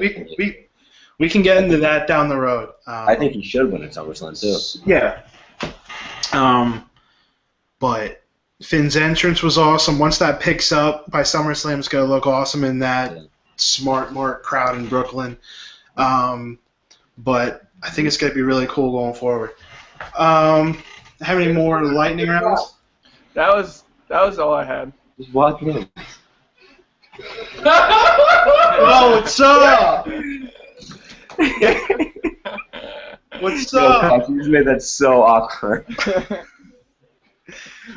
we can get into that down the road. I think he should win at SummerSlam too. Yeah. But Finn's entrance was awesome. Once that picks up by SummerSlam, it's gonna look awesome in that smart crowd in Brooklyn. But I think it's gonna be really cool going forward. Have any more lightning rounds? That was all I had. Just walk in. Oh, what's up? What's up? You just made that so awkward.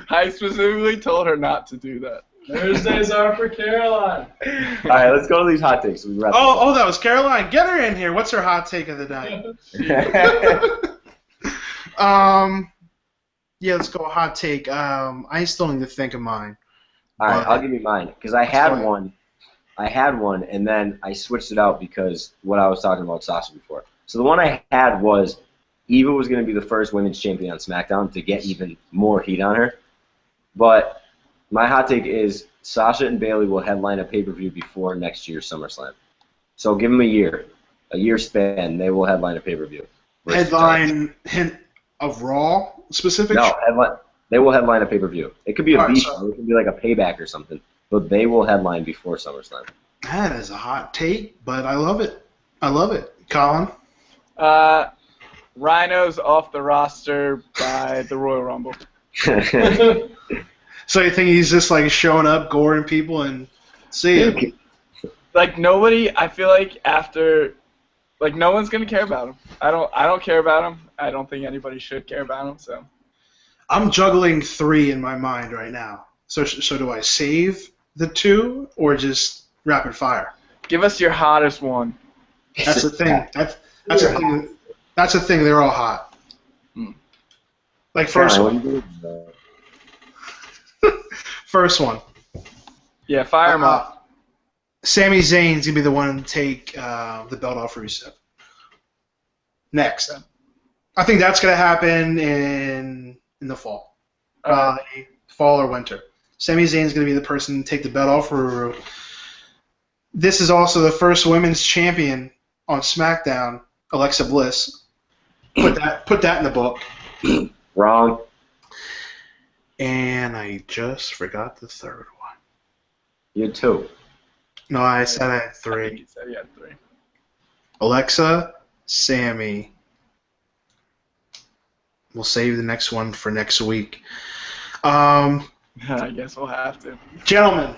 I specifically told her not to do that. Thursdays are for Caroline. All right, let's go to these hot takes. Oh, that was Caroline. Get her in here. What's her hot take of the night? Yeah, let's go hot take. I still need to think of mine. All right, I'll give you mine because I had one, and then I switched it out because what I was talking about Sasha before. So the one I had was Eva was going to be the first women's champion on SmackDown to get even more heat on her. But my hot take is Sasha and Bayley will headline a pay-per-view before next year's SummerSlam. So give them a year span. They will headline a pay-per-view. Headline of Raw specific? No, they will headline a pay-per-view. It could be a beef, or it could be like a payback or something. But they will headline before SummerSlam. That is a hot take, but I love it. Colin? Rhino's off the roster by the Royal Rumble. So you think he's just like showing up, goring people, and see it? Like nobody, I feel like after, like no one's gonna care about him. I don't care about him. I don't think anybody should care about him. So I'm juggling 3 in my mind right now. So do I save the 2 or just rapid fire? Give us your hottest one. That's the thing. That's the thing. That's the thing. They're all hot. Like first one. First one. Yeah, fire him up. Sami Zayn's gonna be the one to take the belt off Rusev. Next. I think that's going to happen in the fall. Fall or winter. Sami Zayn's going to be the person to take the belt off for. This is also the first women's champion on SmackDown, Alexa Bliss. Put that in the book. Wrong. And I just forgot the third one. You had 2. No, I said I had I 3. think you said you had 3. Alexa, Sami. We'll save the next one for next week. I guess we'll have to. Gentlemen,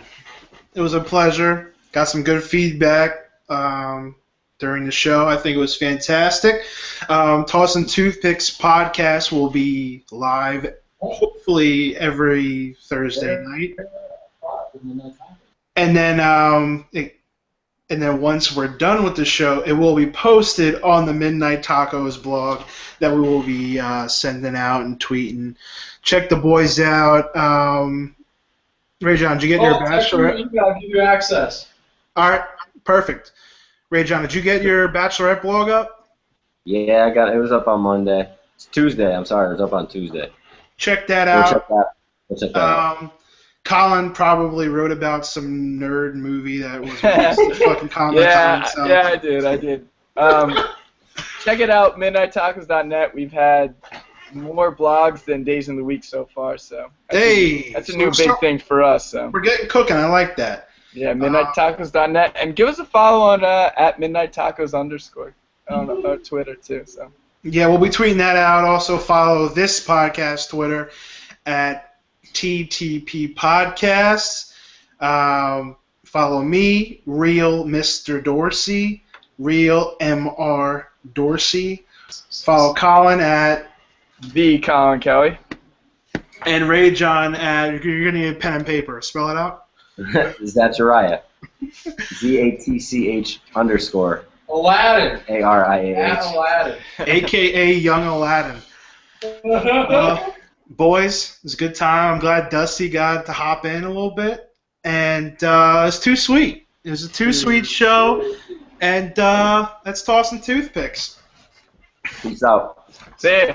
it was a pleasure. Got some good feedback during the show. I think it was fantastic. Tossin Toothpicks podcast will be live hopefully every Thursday night. And then once we're done with the show, it will be posted on the Midnight Tacos blog that we will be sending out and tweeting. Check the boys out. Rajon, did you get your bachelorette? I'll give you access. All right, perfect. Rajon, did you get your bachelorette blog up? Yeah, I got it. It was up on Monday. It's Tuesday. I'm sorry, it was up on Tuesday. Check that out. We'll check that out. Colin probably wrote about some nerd movie that was fucking comment on itself. Yeah, I did. Check it out, midnighttacos.net. We've had more blogs than days in the week so far, so that's a new big thing for us. So we're getting cooking. I like that. Yeah, midnighttacos.net, and give us a follow on at midnighttacos_ on Twitter too. So yeah, we'll be tweeting that out. Also follow this podcast Twitter at TTP Podcasts. Follow me, Real Mr. Dorsey, Real MR Dorsey. Follow Colin at the Colin Kelly. And Rajon at, you're going to need a pen and paper. Spell it out. Zachariah. ZATCH _ Aladdin. ARIAH. Aladdin. AKA Young Aladdin. Boys, it was a good time. I'm glad Dusty got to hop in a little bit. And it's too sweet. It was a too sweet show. And that's Tossin Toothpicks. Peace out. See ya.